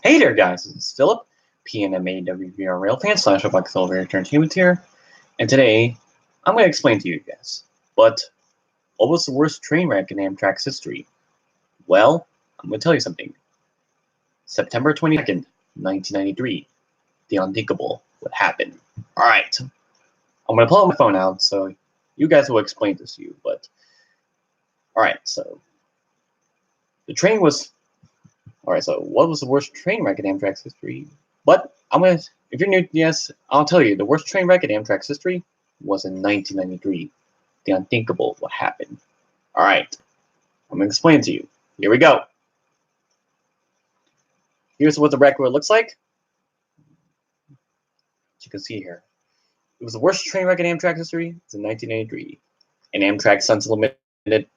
Hey there, guys. This is Philip, PNMAWVR Railfan slash Buck Elevator Entertainment here, and today I'm going to explain to you guys. But what was the worst train wreck in Amtrak's history? Well, I'm going to tell you something. September 22nd, 1993, the unthinkable would happen. Alright, I'm going to pull my phone out so you guys will explain this to you, but alright, so the train was Alright, so what was the worst train wreck in Amtrak's history? But if you're new, yes, I'll tell you, the worst train wreck in Amtrak's history was in 1993. The unthinkable what happened. Alright, I'm going to explain to you. Here we go. Here's what the record looks like. As you can see here. It was the worst train wreck in Amtrak history. It's in 1993. An Amtrak Sunset Limited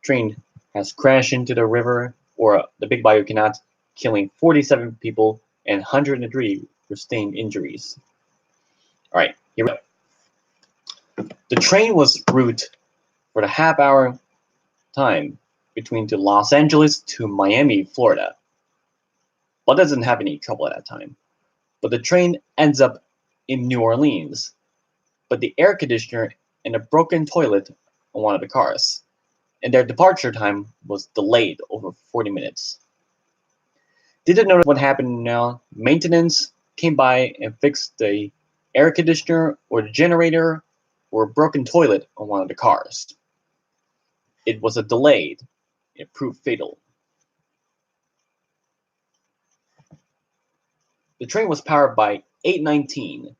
train has crashed into the river or the Big Bayou Canal, killing 47 people and 103 sustained injuries. Alright, here we go. The train was route for the half-hour time between to Los Angeles to Miami, Florida. But doesn't have any trouble at that time. But the train ends up in New Orleans. But the air conditioner and a broken toilet on one of the cars, and their departure time was delayed over 40 minutes. Didn't know what happened now. Maintenance came by and fixed the air conditioner or the generator or a broken toilet on one of the cars. It was a delayed. It proved fatal. The train was powered by 819.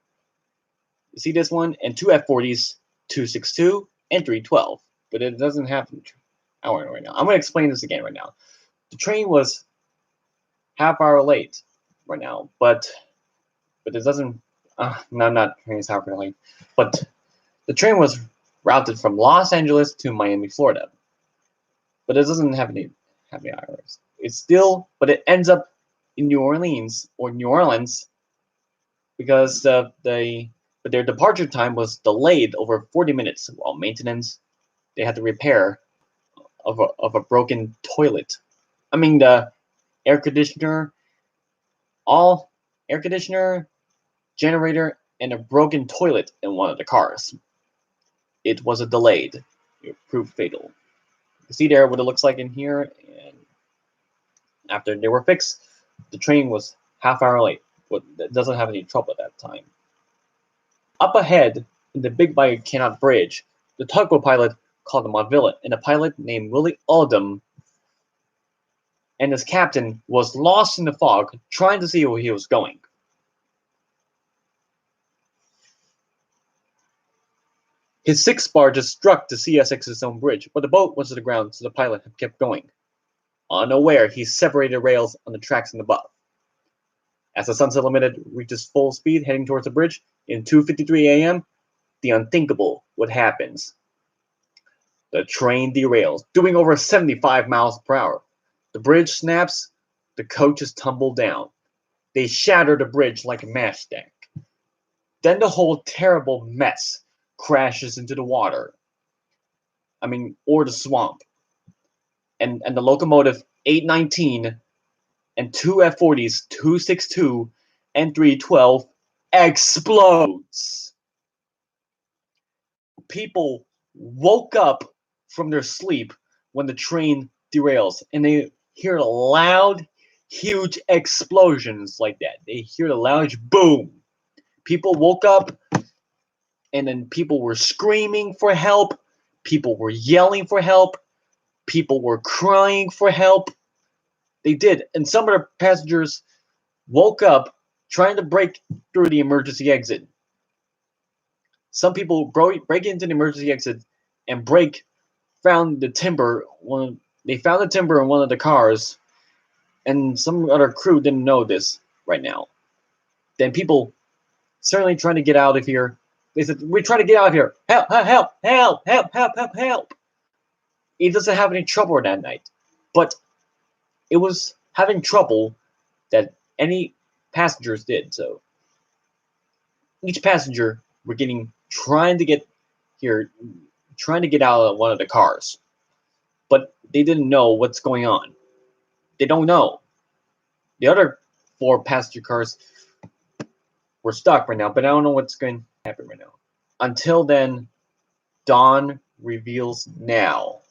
You see this one? And two F40s, 262 and 312. But it doesn't happen right now. I'm going to explain this again right now. The train was half hour late right now, but it doesn't. No, I'm not train is half hour late. But the train was routed from Los Angeles to Miami, Florida. But it doesn't have any hours. It's still, but it ends up in New Orleans because their departure time was delayed over 40 minutes while maintenance. They had to repair of a broken toilet. I mean the air conditioner, generator, and a broken toilet in one of the cars. It was a delayed. It proved fatal. You see there what it looks like in here, and after they were fixed, the train was half hour late, but it doesn't have any trouble at that time. Up ahead, in the Big Bayou Canal Bridge, the tugboat pilot called the Montvilla, and a pilot named Willie Oldham and his captain was lost in the fog, trying to see where he was going. His 6 barges struck the CSX's Zone Bridge, but the boat was to the ground, so the pilot had kept going. Unaware, he separated rails on the tracks and above. As the Sunset Limited reaches full speed heading towards the bridge, in 2:53 a.m., the unthinkable would happen. The train derails, doing over 75 miles per hour. The bridge snaps, the coaches tumble down. They shatter the bridge like a matchstick. Then the whole terrible mess crashes into the water. Or the swamp. And the locomotive 819 and two F40s 262 and 312 explodes. People woke up from their sleep when the train derails, and they hear loud, huge explosions like that. They hear the loud boom. People woke up, and then people were screaming for help. People were yelling for help. People were crying for help. They did, and some of the passengers woke up trying to break through the emergency exit. Some people break into the emergency exit and found the timber. They found the timber in one of the cars, and some other crew didn't know this right now. Then people certainly trying to get out of here. They said, "We're trying to get out of here. Help, help, help, help, help, help, help." It doesn't have any trouble that night, but it was having trouble that any passengers did. So each passenger were trying to get out of one of the cars, but they didn't know what's going on. They don't know. The other 4 passenger cars were stuck right now, but I don't know what's going to happen right now. Until then, Dawn reveals now.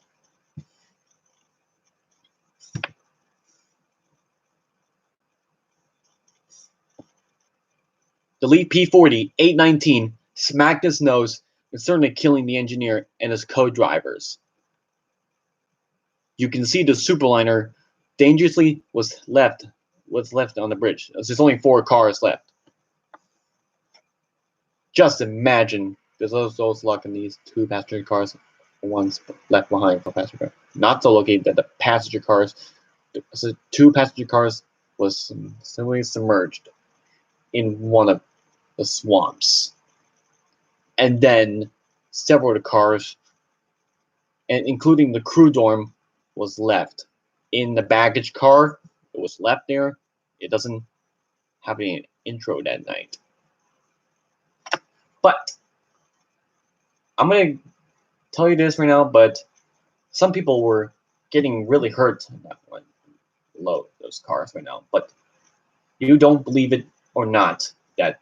The Leap P-40 819 smacked his nose, certainly killing the engineer and his co-drivers. You can see the superliner dangerously was left on the bridge. There's only 4 cars left. Just imagine there's those luck in these 2 passenger cars, one's left behind for passenger car. Not so lucky that the 2 passenger cars was simply submerged in one of the swamps. And then several of the cars, and including the crew dorm, was left. In the baggage car, it was left there. It doesn't have any intro that night. But I'm going to tell you this right now, but some people were getting really hurt in that one load, those cars right now. But you don't believe it or not, that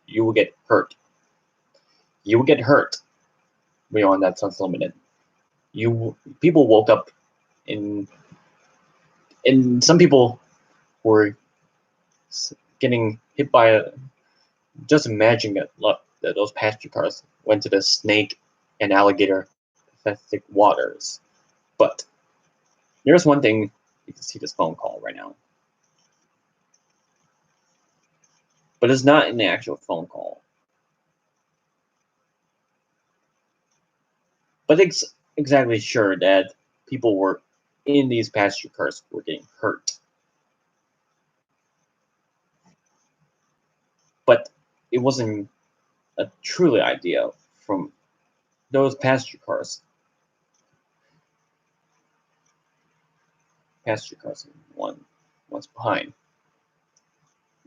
you will get hurt. You will get hurt when you're on that Sun's Limited. People woke up and some people were getting hit by just imagine that those passenger cars went to the snake and alligator infested waters. But there's one thing, you can see this phone call right now. But it's not an actual phone call. But it's exactly sure that people were in these passenger cars were getting hurt. But it wasn't a truly idea from those passenger cars. Passenger cars, one's behind.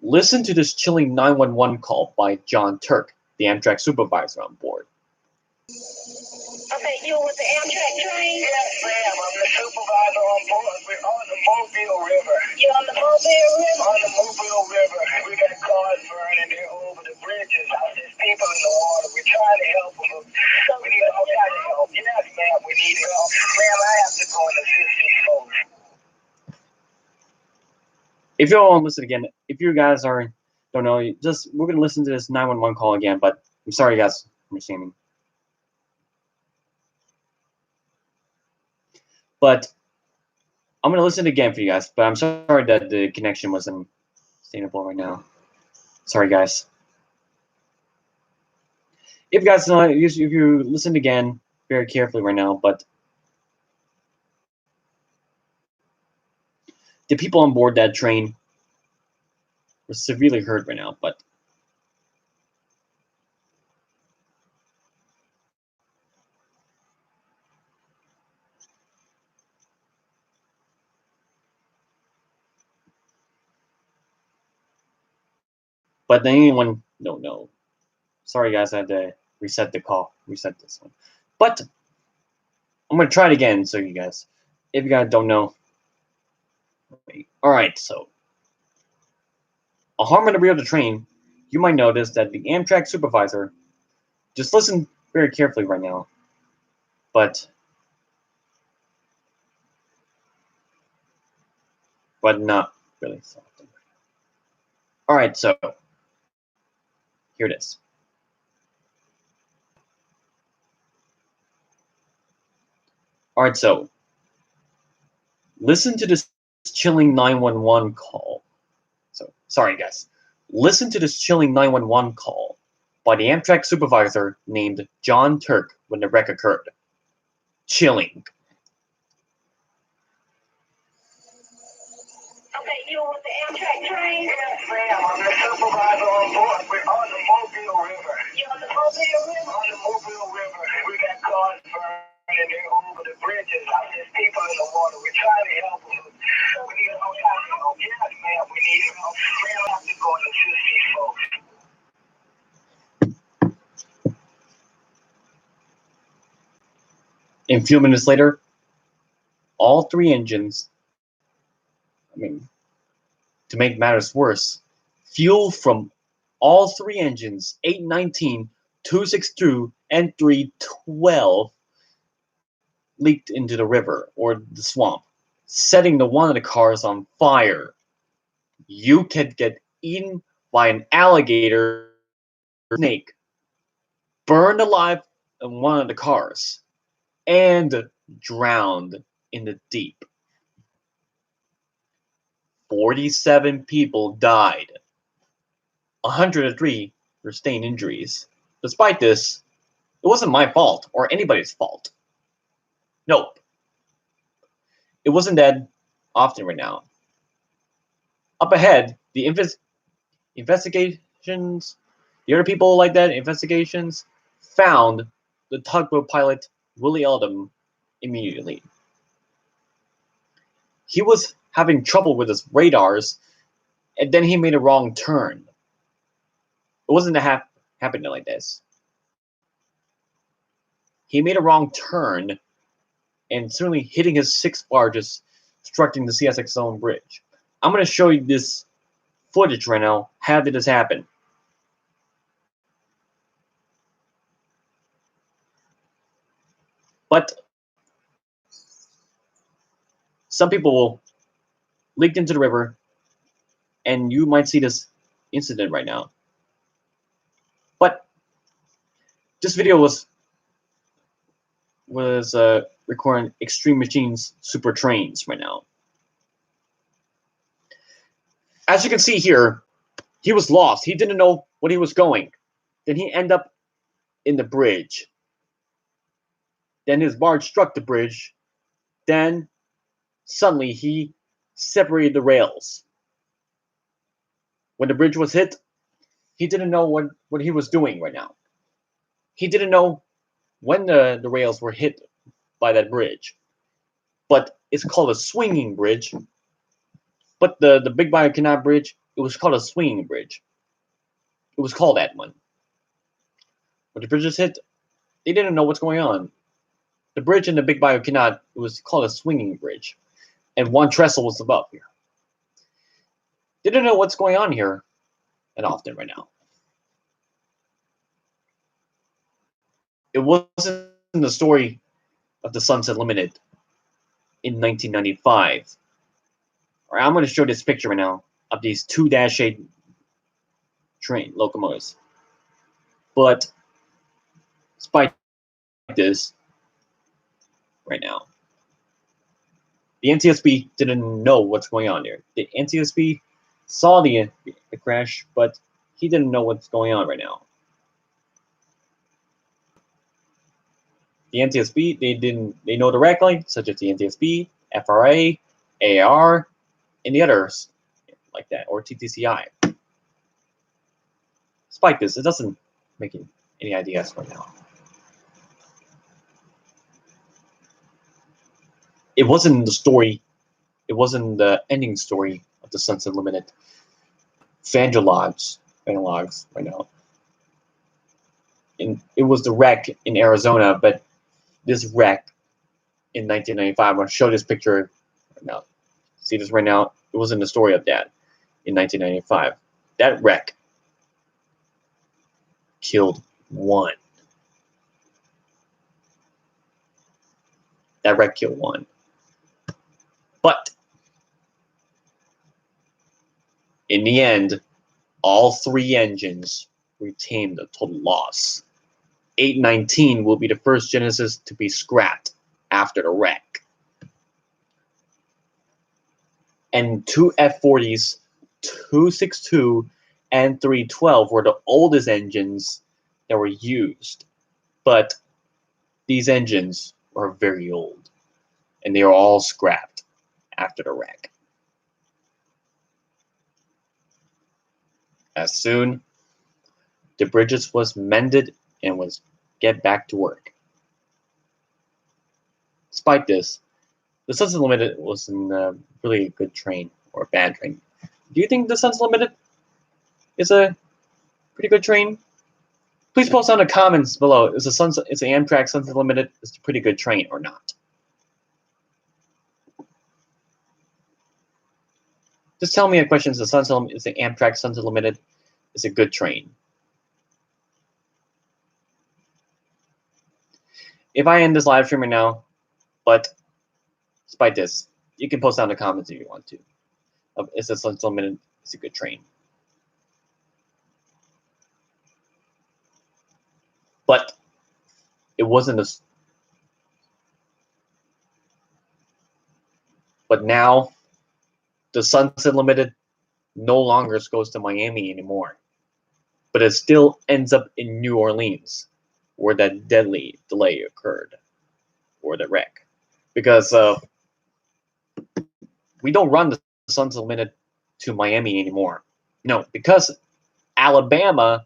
Listen to this chilling 911 call by John Turk, the Amtrak supervisor on board. Okay, you with the Amtrak train? Yes, ma'am. I'm the supervisor on board. We're on the Mobile River. You're on the Mobile River? On the Mobile River. We got cars burning. They're over the bridges. There's people in the water. We're trying to help them. We need all kinds of help. Yes, ma'am. We need help. Ma'am, I have to go and assist these folks. If you all want to listen again, if you guys don't know, we're gonna listen to this 911 call again. But I'm sorry, guys, for missing. But I'm gonna listen again for you guys. But I'm sorry that the connection wasn't sustainable right now. Sorry, guys. If you guys if you listen again very carefully right now, but the people on board that train were severely hurt right now. But anyone don't know. Sorry, guys, I had to reset this one. But I'm gonna try it again, so you guys, if you guys don't know. All right, so a harm in the rear of the train, you might notice that the Amtrak supervisor, just listen very carefully right now, but not really something. All right, so here it is. All right, so listen to this chilling 911 call. So sorry, guys. Listen to this chilling 911 call by the Amtrak supervisor named John Turk when the wreck occurred. Chilling. Okay, you with the Amtrak train? Yes, ma'am. I'm the supervisor on board. We're on the Mobile River. You're on the Mobile River? On the Mobile River. We got cars burning. They're over the bridges. There's people in the water. We're trying to help them. We need all kinds of help. Yes, ma'am. We need help. Ma'am, I have to go and assist these folks. A few minutes later, all 3 engines, To make matters worse, fuel from all three engines, 819, 262, and 312, leaked into the river or the swamp, setting the one of the cars on fire. You could get eaten by an alligator or snake, burned alive in one of the cars, and drowned in the deep. 47 people died. 103 sustained injuries. Despite this, it wasn't my fault or anybody's fault. Nope. It wasn't that often right now. Up ahead, the investigations, the other people like that, investigations, found the tugboat pilot, Willie Eldon, immediately. He was having trouble with his radars, and then he made a wrong turn. It wasn't happening like this. He made a wrong turn, and certainly hitting his 6 barges, obstructing the CSX Zone Bridge. I'm going to show you this footage right now. How did this happen? But some people will leaked into the river, and you might see this incident right now. But this video was recording Extreme Machines Super Trains right now. As you can see here, he was lost. He didn't know where he was going. Then he ended up in the bridge. Then his barge struck the bridge. Then suddenly he separated the rails. When the bridge was hit, he didn't know what he was doing right now. He didn't know when the rails were hit by that bridge. But it's called a swinging bridge. But the Big Bayou Canal Bridge, it was called a swinging bridge. It was called that one. When the bridges hit, they didn't know what's going on. The bridge in the Big Bayou Canal, it was called a swinging bridge. And one trestle was above here. They didn't know what's going on here that often right now. It wasn't the story of the Sunset Limited in 1995. All right, I'm going to show this picture right now of these 2-8 train locomotives. But despite this, right now, the NTSB didn't know what's going on here. The NTSB saw the crash, but he didn't know what's going on right now. The NTSB, they know directly, such as the NTSB, FRA, AAR, and the others like that, or TTCI. Despite this, it doesn't make any ideas right now. It wasn't the story, it wasn't the ending story of the Sunset Limited Vangelogs right now. And it was the wreck in Arizona, but this wreck in 1995, I'm going to show this picture right now. See this right now? It wasn't the story of that in 1995. That wreck killed 1. That wreck killed 1. But in the end, all 3 engines retained the total loss. 819 will be the first Genesis to be scrapped after the wreck. And 2 F40s, 262 and 312 were the oldest engines that were used. But these engines are very old, and they are all scrapped after the wreck. As soon the bridges was mended and was get back to work. Despite this, the Sunset Limited wasn't really a good train or a bad train. Do you think the Sunset Limited is a pretty good train? Please post down in the comments below. Is the Amtrak Sunset Limited is a pretty good train or not? Just tell me a question: is the Amtrak Sunset Limited is a good train? If I end this live stream right now, but despite this, you can post down in the comments if you want to. Is the Sunset Limited is a good train? But it wasn't a. But now the Sunset Limited no longer goes to Miami anymore. But it still ends up in New Orleans, where that deadly delay occurred, or the wreck. Because we don't run the Sunset Limited to Miami anymore. No, because Alabama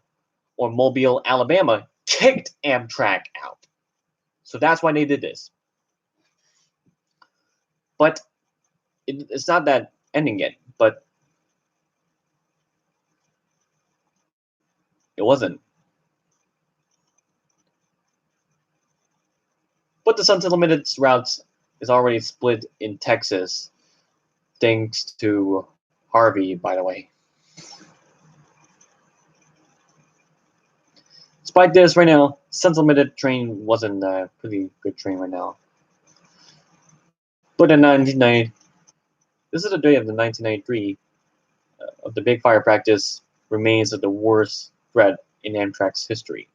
or Mobile, Alabama kicked Amtrak out. So that's why they did this. But it's not that ending yet. But it wasn't. But the Sunset Limited routes is already split in Texas, thanks to Harvey, by the way. Despite this, right now, Sunset Limited train wasn't a pretty good train right now. But in 1990, this is the day of the 1993 of the big fire practice remains of the worst threat in Amtrak's history.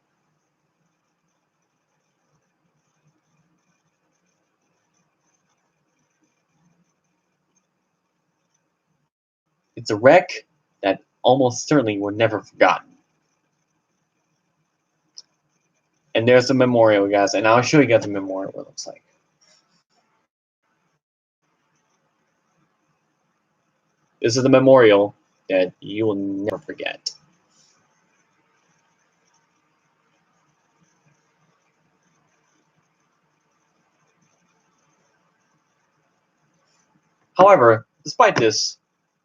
It's a wreck that almost certainly were never forgotten. And there's the memorial, guys, and I'll show you guys the memorial what it looks like. This is the memorial that you will never forget. However, despite this,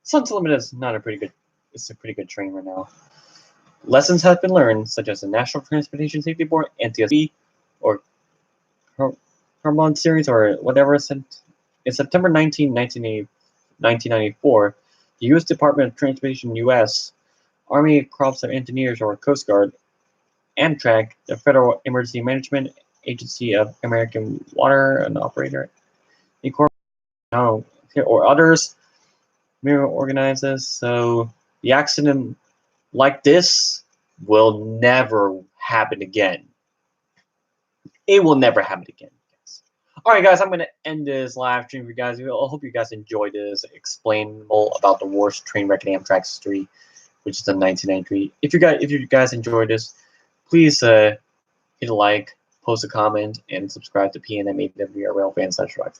Sunset Limited is not a pretty good. It's a pretty good train right now. Lessons have been learned, such as the National Transportation Safety Board, NTSB, or Hormone Series, or whatever. In September 1994, the U.S. Department of Transportation, U.S. Army Corps of Engineers, or Coast Guard, Amtrak, the Federal Emergency Management Agency of American Water and Operator, or others organize this. So the accident like this will never happen again. It will never happen again. Alright guys, I'm going to end this live stream for you guys. I hope you guys enjoyed this explainable about the worst train wreck in Amtrak's history, which is in 1993. If you guys enjoyed this, please hit a like, post a comment, and subscribe to PNM AWR Railfan/Rock.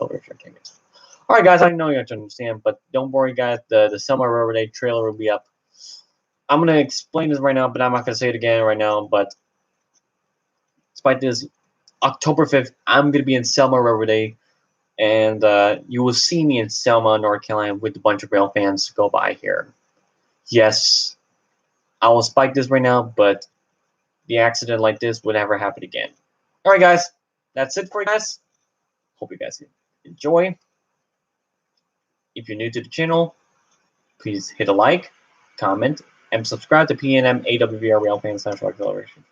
Alright guys, I know you have to understand, but don't worry guys, the Selma Railroad Day trailer will be up. I'm going to explain this right now, but I'm not going to say it again right now, but despite this, October 5th, I'm going to be in Selma Railroad Day, and you will see me in Selma, North Carolina, with a bunch of rail fans to go by here. Yes, I will spike this right now, but the accident like this would never happen again. Alright guys, that's it for you guys. Hope you guys enjoy. If you're new to the channel, please hit a like, comment, and subscribe to PNM AWR Railfan/Acceleration.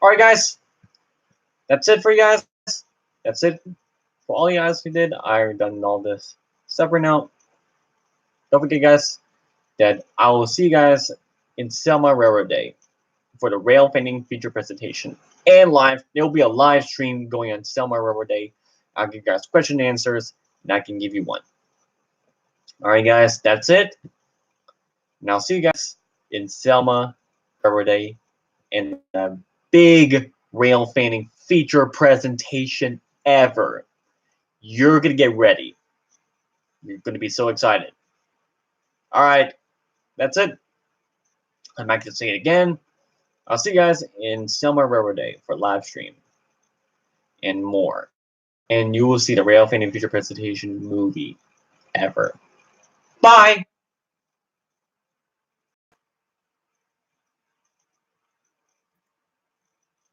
Alright guys, that's it for you guys. That's it for all you guys who did. I've done all this stuff right now. Don't forget guys that I will see you guys in Selma Railroad Day for the rail fanning feature presentation and live. There will be a live stream going on Selma Railroad Day. I'll give you guys question and answers, and I can give you one. Alright guys, that's it. And I'll see you guys in Selma Railroad Day and a big rail fanning feature presentation ever. You're going to get ready. You're going to be so excited. Alright, that's it. I'm not going to say it again. I'll see you guys in Selma Railroad Day for live stream and more. And you will see the rail fanning feature presentation movie ever. Bye!